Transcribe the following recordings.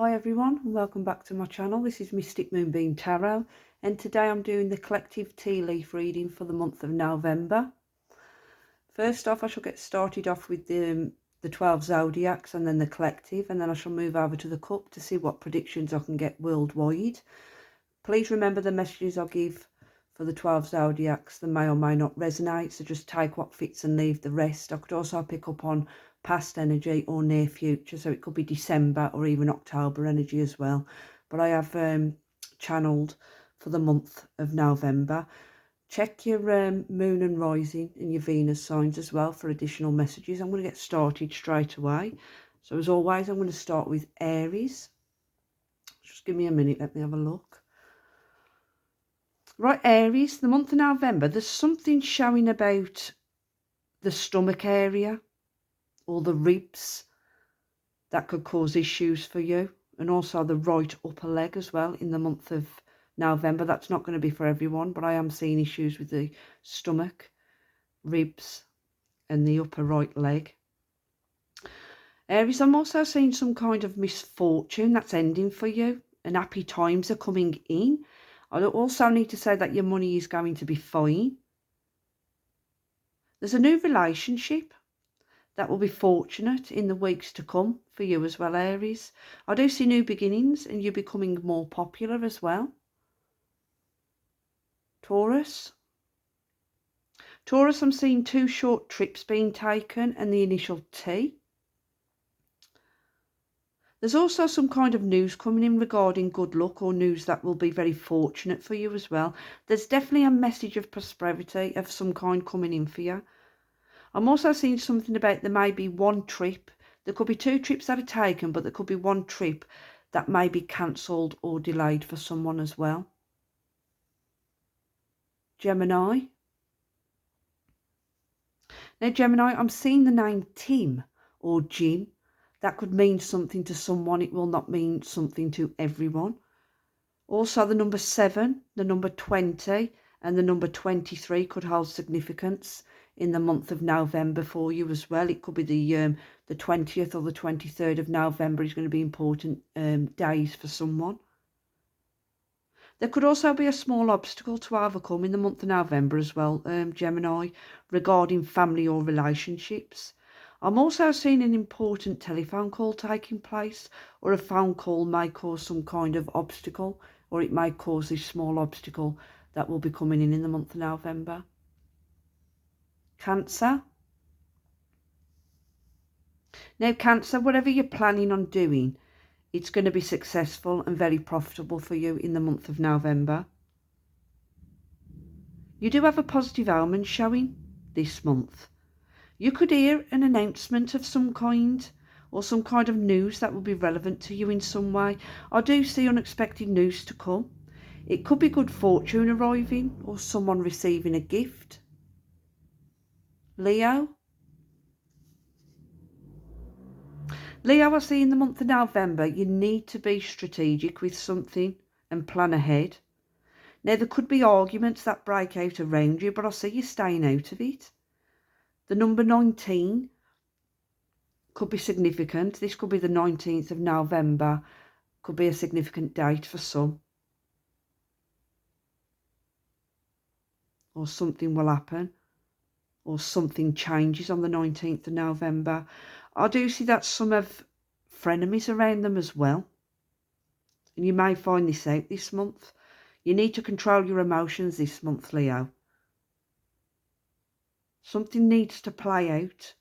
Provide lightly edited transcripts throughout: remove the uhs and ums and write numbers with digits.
Hi everyone and welcome back to my channel. This is Mystic Moonbeam Tarot and today I'm doing the collective tea leaf reading for the month of November. First off, I shall get started off with the 12 zodiacs and then the collective, and then I shall move over to the cup to see what predictions I can get worldwide. Please remember the messages I give for the 12 zodiacs, they may or may not resonate, so just take what fits and leave the rest. I could also pick up on past energy or near future, so it could be December or even October energy as well, but I have channeled for the month of November. Check your moon and rising and your Venus signs as well for additional messages. I'm going to get started straight away. So as always, I'm going to start with Aries. Just give me a minute, let me have a look. Right, Aries, the month of November, there's something showing about the stomach area or the ribs that could cause issues for you, and also the right upper leg as well in the month of November. That's not going to be for everyone, but I am seeing issues with the stomach, ribs and the upper right leg. Aries, I'm also seeing some kind of misfortune that's ending for you and happy times are coming in. I also need to say that your money is going to be fine. There's a new relationship that will be fortunate in the weeks to come for you as well, Aries. I do see new beginnings and you becoming more popular as well. Taurus, I'm seeing 2 short trips being taken and the initial T. There's also some kind of news coming in regarding good luck or news that will be very fortunate for you as well. There's definitely a message of prosperity of some kind coming in for you. I'm also seeing something about there may be one trip. There could be 2 trips that are taken, but there could be one trip that may be cancelled or delayed for someone as well. Gemini. Now, Gemini, I'm seeing the name Tim or Jim. That could mean something to someone. It will not mean something to everyone. Also, the number 7, the number 20 and the number 23 could hold significance in the month of November for you as well. It could be the 20th or the 23rd of November is going to be important days for someone. There could also be a small obstacle to overcome in the month of November as well, Gemini, regarding family or relationships. I'm also seeing an important telephone call taking place, or a phone call may cause some kind of obstacle, or it may cause this small obstacle that will be coming in the month of November. Cancer. Now, Cancer, whatever you're planning on doing, it's going to be successful and very profitable for you in the month of November. You do have a positive omen showing this month. You could hear an announcement of some kind, or some kind of news that will be relevant to you in some way. I do see unexpected news to come. It could be good fortune arriving or someone receiving a gift. Leo, I see in the month of November, you need to be strategic with something and plan ahead. Now, there could be arguments that break out around you, but I see you staying out of it. The number 19 could be significant. This could be the 19th of November. Could be a significant date for some. Or something will happen. Or something changes on the 19th of November. I do see that some have frenemies around them as well. And you may find this out this month. You need to control your emotions this month, Leo. Something needs to play out.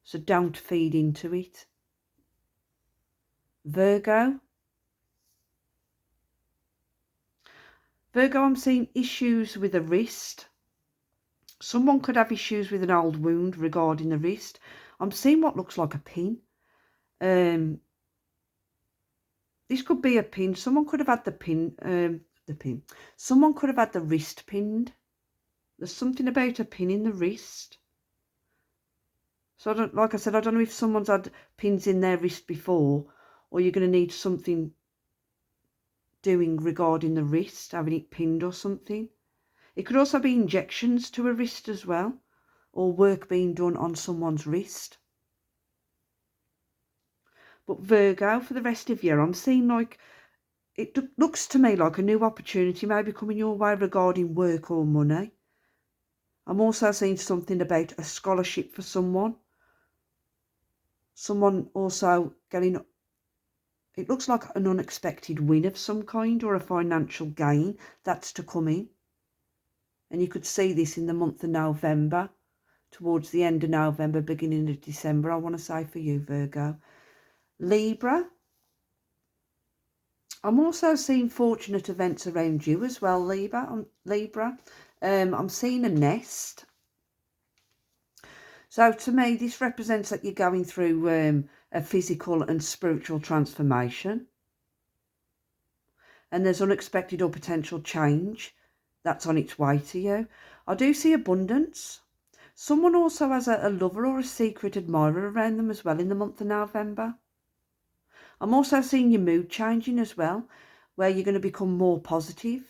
So don't feed into it. Virgo, I'm seeing issues with the wrist. Someone could have issues with an old wound regarding the wrist. I'm seeing what looks like a pin. This could be a pin. Someone could have had the pin. Someone could have had the wrist pinned. There's something about a pin in the wrist. So like I said, I don't know if someone's had pins in their wrist before, or you're going to need something doing regarding the wrist, having it pinned or something. It could also be injections to a wrist as well, or work being done on someone's wrist. But Virgo, for the rest of the year, I'm seeing like, it looks to me like a new opportunity may be coming your way regarding work or money. I'm also seeing something about a scholarship for someone. Someone also getting, it looks like an unexpected win of some kind or a financial gain that's to come in. And you could see this in the month of November, towards the end of November, beginning of December, I want to say for you, Virgo. Libra, I'm also seeing fortunate events around you as well, Libra. I'm seeing a nest. So to me, this represents that you're going through a physical and spiritual transformation. And there's unexpected or potential change that's on its way to you. I do see abundance. Someone also has a lover or a secret admirer around them as well in the month of November. I'm also seeing your mood changing as well, where you're going to become more positive.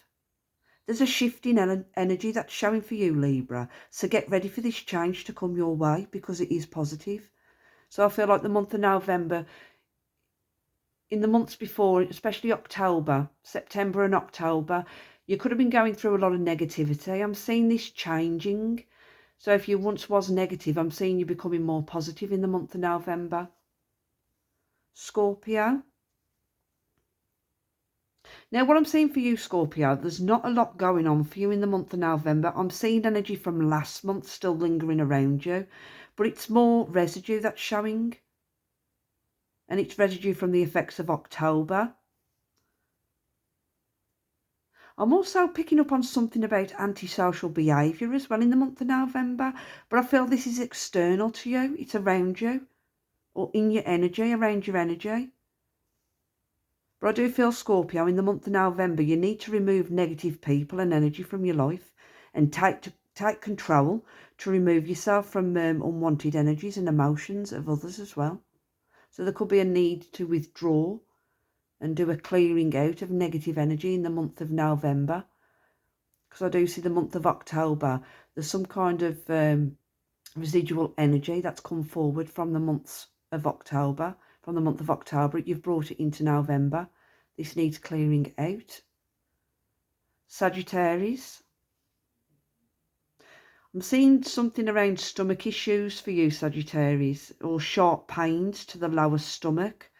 There's a shift in energy that's showing for you, Libra. So get ready for this change to come your way because it is positive. So I feel like the month of November, in the months before, especially October, September and October, you could have been going through a lot of negativity. I'm seeing this changing. So if you once was negative, I'm seeing you becoming more positive in the month of November. Scorpio. Now, what I'm seeing for you, Scorpio, there's not a lot going on for you in the month of November. I'm seeing energy from last month still lingering around you, but it's more residue that's showing. And it's residue from the effects of October. I'm also picking up on something about antisocial behaviour as well in the month of November, but I feel this is external to you. It's around you, or in your energy, around your energy. But I do feel, Scorpio, in the month of November, you need to remove negative people and energy from your life and take control to remove yourself from unwanted energies and emotions of others as well. So there could be a need to withdraw and do a clearing out of negative energy in the month of November. Because I do see the month of October, there's some kind of residual energy that's come forward from the months of October. From the month of October, you've brought it into November. This needs clearing out. Sagittarius. I'm seeing something around stomach issues for you, Sagittarius, or sharp pains to the lower stomach.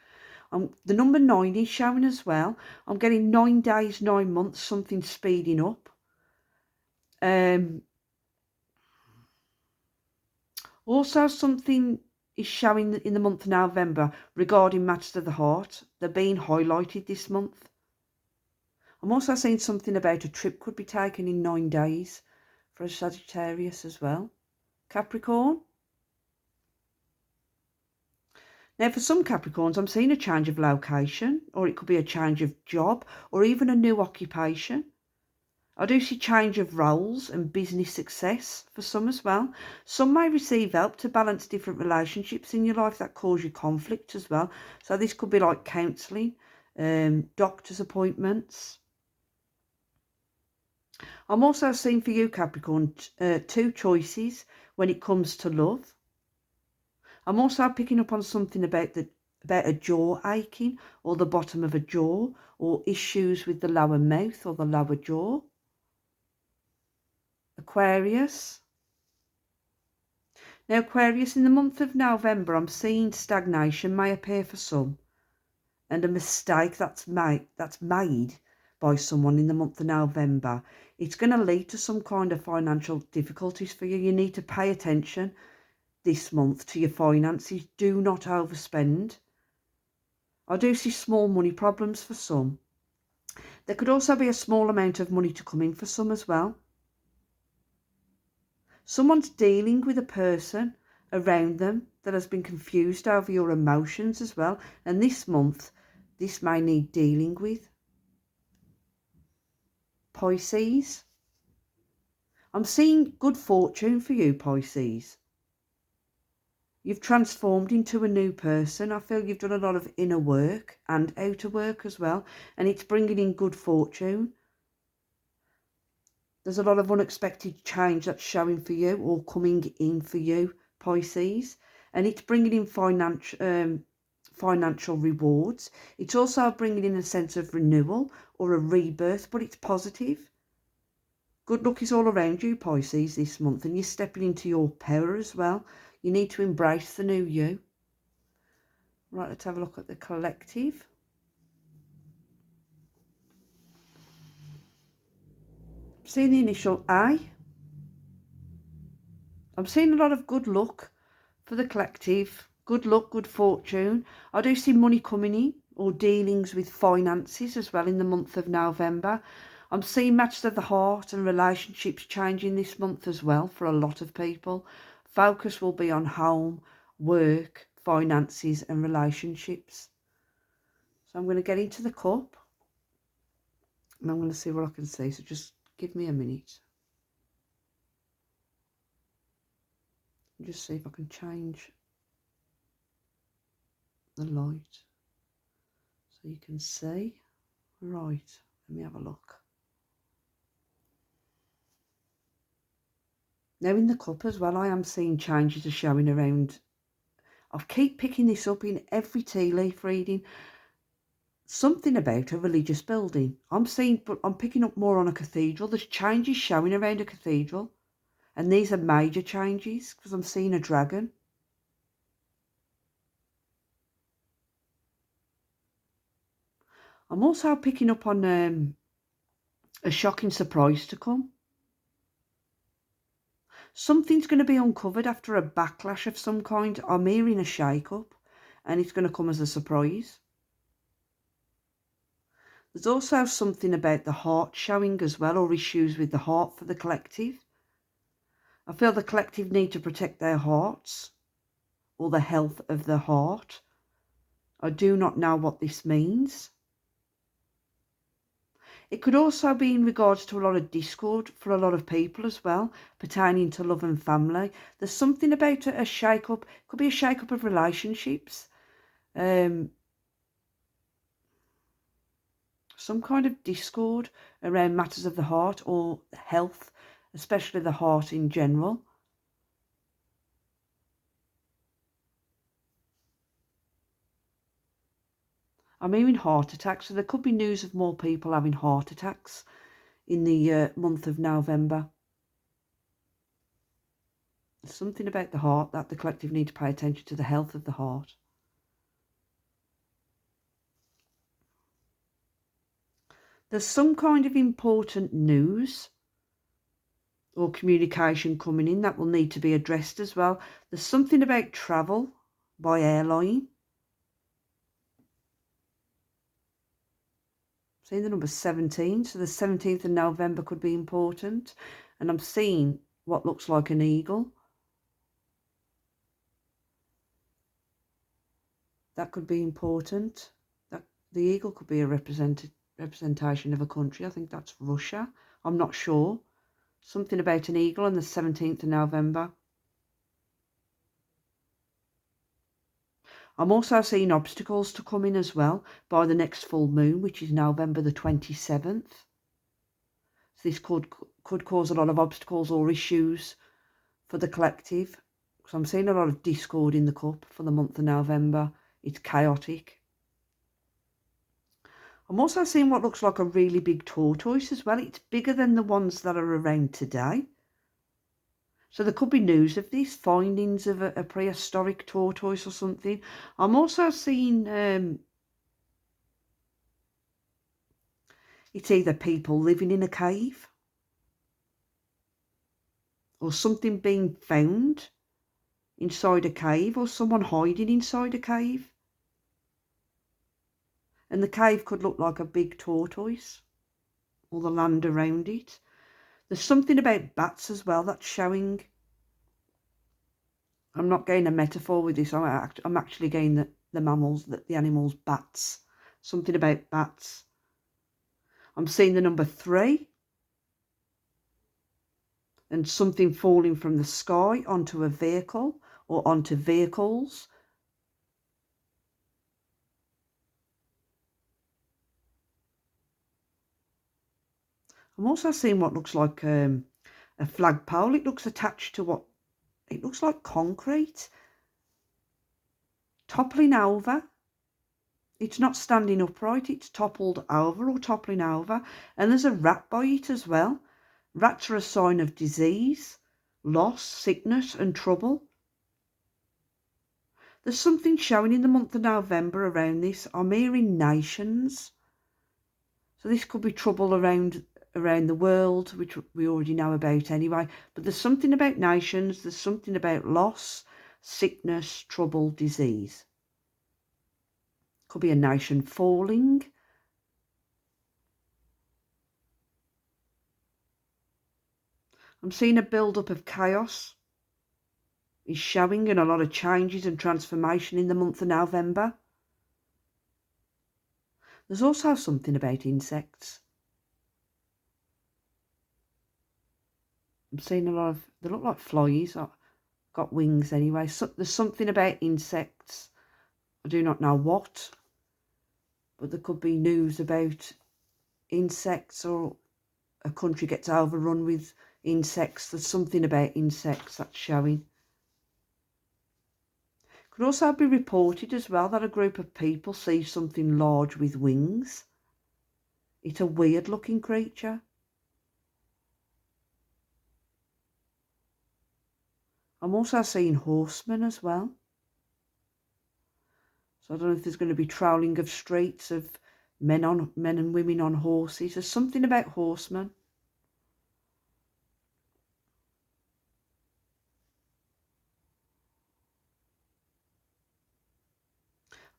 The number 9 is showing as well. I'm getting 9 days, 9 months, something speeding up. Also, something is showing in the month of November regarding matters of the heart. They're being highlighted this month. I'm also seeing something about a trip could be taken in 9 days for a Sagittarius as well. Capricorn. Now, for some Capricorns, I'm seeing a change of location, or it could be a change of job, or even a new occupation. I do see change of roles and business success for some as well. Some may receive help to balance different relationships in your life that cause you conflict as well. So this could be like counselling, doctor's appointments. I'm also seeing for you, Capricorn, 2 choices when it comes to love. I'm also picking up on something about a jaw aching, or the bottom of a jaw, or issues with the lower mouth or the lower jaw. Aquarius. Now, Aquarius, in the month of November, I'm seeing stagnation may appear for some, and a mistake that's made by someone in the month of November. It's going to lead to some kind of financial difficulties for you. You need to pay attention this month to your finances. Do not overspend. I do see small money problems for some. There could also be a small amount of money to come in for some as well. Someone's dealing with a person around them that has been confused over your emotions as well. And this month, this may need dealing with. Pisces. I'm seeing good fortune for you, Pisces. You've transformed into a new person. I feel you've done a lot of inner work and outer work as well. And it's bringing in good fortune. There's a lot of unexpected change that's showing for you financial rewards. It's also bringing in a sense of renewal or a rebirth, but it's positive. Good luck is all around you, Pisces, this month, and you're stepping into your power as well. You need to embrace the new you. Right, let's have a look at the collective. I'm seeing the initial A. I'm seeing a lot of good luck for the collective. Good luck, good fortune. I do see money coming in or dealings with finances as well in the month of November. I'm seeing matches of the heart and relationships changing this month as well for a lot of people. Focus will be on home, work, finances and relationships. So I'm going to get into the cup and I'm going to see what I can see. So just give me a minute. Just see if I can change the light so you can see. Right, let me have a look. Now in the cup as well, I am seeing changes are showing around. I keep picking this up in every tea leaf reading. Something about a religious building. I'm seeing, but I'm picking up more on a cathedral. There's changes showing around a cathedral. And these are major changes because I'm seeing a dragon. I'm also picking up on a shocking surprise to come. Something's going to be uncovered after a backlash of some kind. I'm hearing a shake-up and it's going to come as a surprise. There's also something about the heart showing as well, or issues with the heart for the collective. I feel the collective need to protect their hearts or the health of the heart. I do not know what this means. It could also be in regards to a lot of discord for a lot of people as well, pertaining to love and family. There's something about a shake-up. It could be a shake-up of relationships. Some kind of discord around matters of the heart or health, especially the heart in general. I'm hearing heart attacks, so there could be news of more people having heart attacks in the month of November. There's something about the heart that the collective need to pay attention to the health of the heart. There's some kind of important news or communication coming in that will need to be addressed as well. There's something about travel by airline. Seeing the number 17, so the 17th of November could be important. And I'm seeing what looks like an eagle. That could be important. That the eagle could be a representation of a country. I think that's Russia. I'm not sure. Something about an eagle on the 17th of November. I'm also seeing obstacles to come in as well by the next full moon, which is November the 27th. So this could cause a lot of obstacles or issues for the collective. So I'm seeing a lot of discord in the cup for the month of November. It's chaotic. I'm also seeing what looks like a really big tortoise as well. It's bigger than the ones that are around today. So there could be news of this, findings of a prehistoric tortoise or something. I'm also seeing it's either people living in a cave or something being found inside a cave or someone hiding inside a cave. And the cave could look like a big tortoise or the land around it. There's something about bats as well that's showing. I'm not getting a metaphor with this. I'm actually getting the mammals, the animals, bats. Something about bats. I'm seeing the number 3. And something falling from the sky onto a vehicle or onto vehicles. I'm also seeing what looks like a flagpole. It looks attached to what it looks like concrete toppling over It's not standing upright, it's toppled over or toppling over. And there's a rat by it as well. Rats are a sign of disease, loss, sickness and trouble. There's something showing in the month of November around this. I'm hearing nations. So this could be trouble around the world, which we already know about anyway. But there's something about nations. There's something about loss, sickness, trouble, disease. Could be a nation falling. I'm seeing a build-up of chaos is showing and a lot of changes and transformation in the month of November. There's also something about insects. I'm seeing a lot of, they look like flies, got wings anyway. So there's something about insects. I do not know what, but there could be news about insects, or a country gets overrun with insects. There's something about insects that's showing. Could also be reported as well that a group of people see something large with wings. It's a weird looking creature. I'm also seeing horsemen as well. So I don't know if there's going to be trolling of streets of men and women on horses. There's something about horsemen.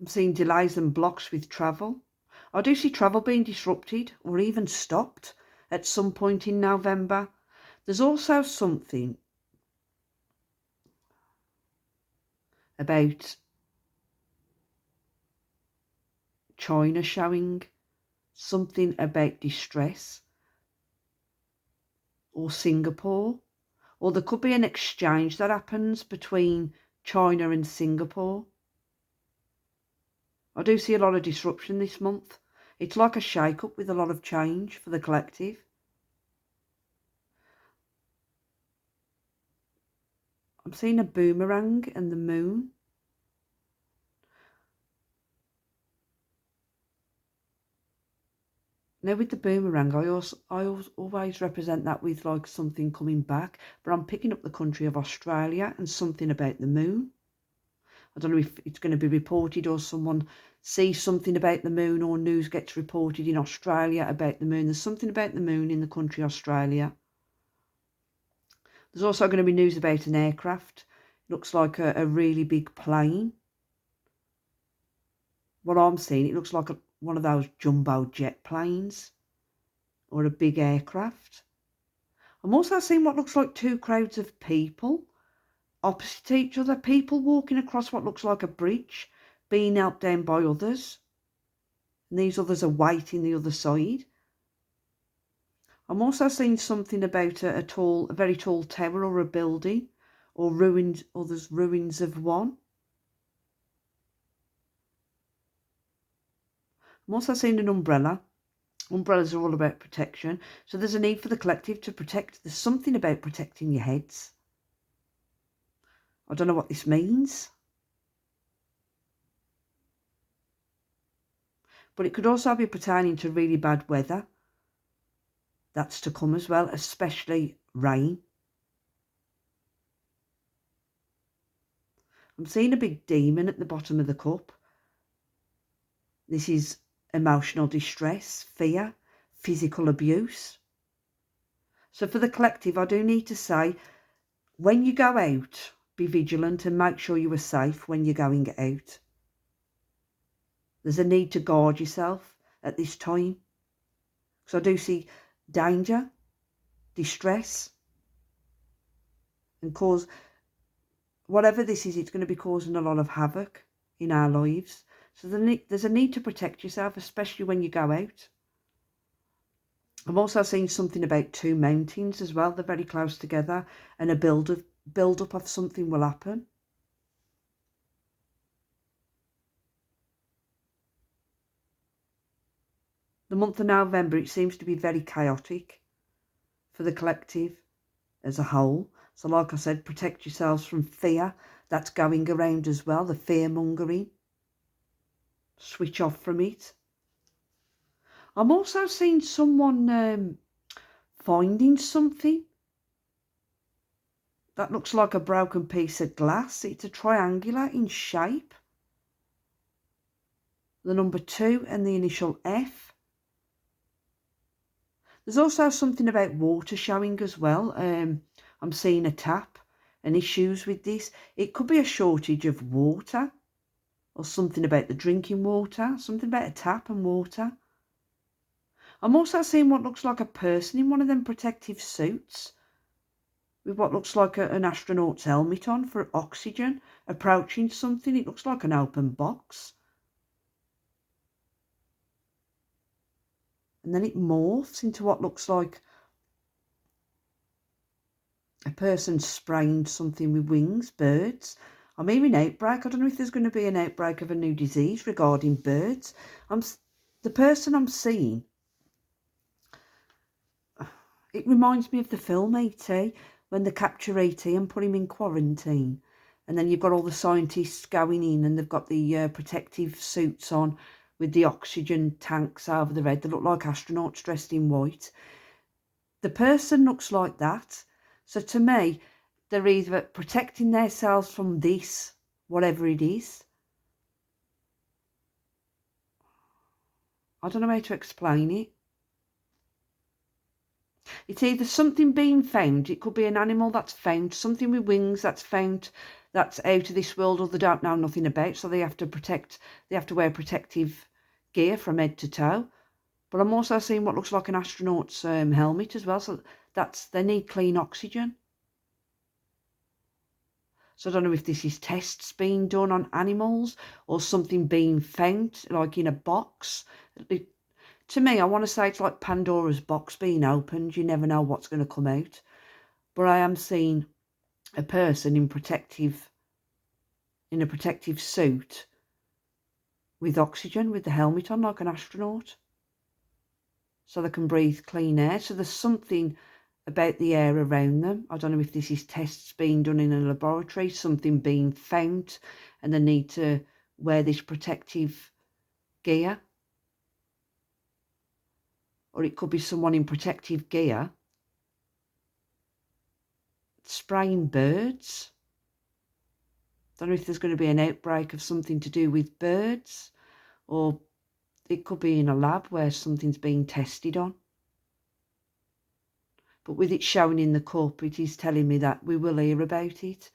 I'm seeing delays and blocks with travel. I do see travel being disrupted or even stopped at some point in November. There's also something about China showing, something about distress, or Singapore, or there could be an exchange that happens between China and Singapore. I do see a lot of disruption this month. It's like a shake-up with a lot of change for the collective. I'm seeing a boomerang and the moon. Now with the boomerang, I always represent that with like something coming back, but I'm picking up the country of Australia and something about the moon. I don't know if it's going to be reported or someone sees something about the moon, or news gets reported in Australia about the moon. There's something about the moon in the country Australia. There's also going to be news about an aircraft. It looks like a really big plane. What I'm seeing, it looks like one of those jumbo jet planes or a big aircraft. I'm also seeing what looks like two crowds of people opposite each other, people walking across what looks like a bridge, being helped down by others. And these others are waiting the other side. I'm also seeing something about a very tall tower or a building, or ruins, or there's ruins of one. I'm also seeing an umbrella. Umbrellas are all about protection. So there's a need for the collective to protect. There's something about protecting your heads. I don't know what this means. But it could also be pertaining to really bad weather that's to come as well, especially rain. I'm seeing a big demon at the bottom of the cup. This is emotional distress, fear, physical abuse. So for the collective, I do need to say, when you go out, be vigilant and make sure you are safe when you're going out. There's a need to guard yourself at this time. So I do see danger, distress, and cause, whatever this is, it's going to be causing a lot of havoc in our lives. So there's a need to protect yourself, especially when you go out. I'm also seeing something about two mountains as well. They're very close together, and a build-up of something will happen. The month of November, it seems to be very chaotic for the collective as a whole. So like I said, protect yourselves from fear that's going around as well, the fear mongering. switch off from it. I'm also seeing someone finding something that looks like a broken piece of glass. It's a triangular in shape. The number 2 and the initial F. There's also something about water showing as well. I'm seeing a tap and issues with this. It could be a shortage of water or something about the drinking water, something about a tap and water. I'm also seeing what looks like a person in one of them protective suits with what looks like an astronaut's helmet on for oxygen, approaching something. It looks like an open box. And then it morphs into what looks like a person spraying something with wings, birds. I'm hearing outbreak. I don't know if there's going to be an outbreak of a new disease regarding birds. The person I'm seeing, it reminds me of the film E.T. when they capture E.T. and put him in quarantine. And then you've got all the scientists going in and they've got the protective suits on with the oxygen tanks over their head. They look like astronauts dressed in white. The person looks like that. So to me, they're either protecting themselves from this, whatever it is. I don't know how to explain it. It's either something being found, it could be an animal that's found, something with wings that's found, that's out of this world or they don't know nothing about, so they have to wear protective gear from head to toe. But I'm also seeing what looks like an astronaut's helmet as well, so they need clean oxygen. So I don't know if this is tests being done on animals or something being found, like in a box. To me, I want to say it's like Pandora's box being opened. You never know what's going to come out. But I am seeing a person in a protective suit with oxygen, with the helmet on, like an astronaut. So they can breathe clean air. So there's something about the air around them. I don't know if this is tests being done in a laboratory, something being found, and they need to wear this protective gear. Or it could be someone in protective gear spraying birds. Don't know if there's going to be an outbreak of something to do with birds, or it could be in a lab where something's being tested on. But with it showing in the cup, it is telling me that we will hear about it.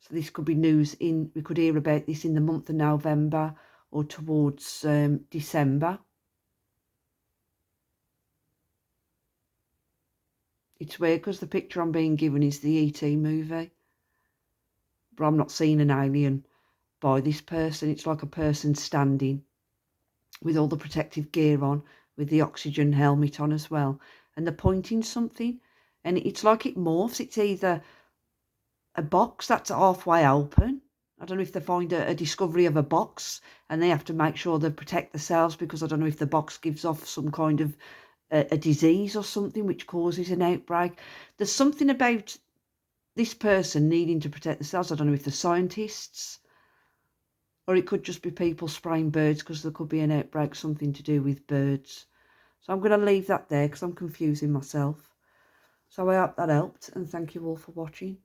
So this could be news we could hear about this in the month of November or towards December. It's weird because the picture I'm being given is the E.T. movie. But I'm not seeing an alien by this person. It's like a person standing with all the protective gear on, with the oxygen helmet on as well. And they're pointing something. And it's like it morphs. It's either a box that's halfway open. I don't know if they find a discovery of a box and they have to make sure they protect themselves, because I don't know if the box gives off some kind of a disease or something which causes an outbreak. There's something about this person needing to protect themselves. I don't know if they're scientists, or it could just be people spraying birds because there could be an outbreak, something to do with birds. So I'm going to leave that there because I'm confusing myself. So I hope that helped, and thank you all for watching.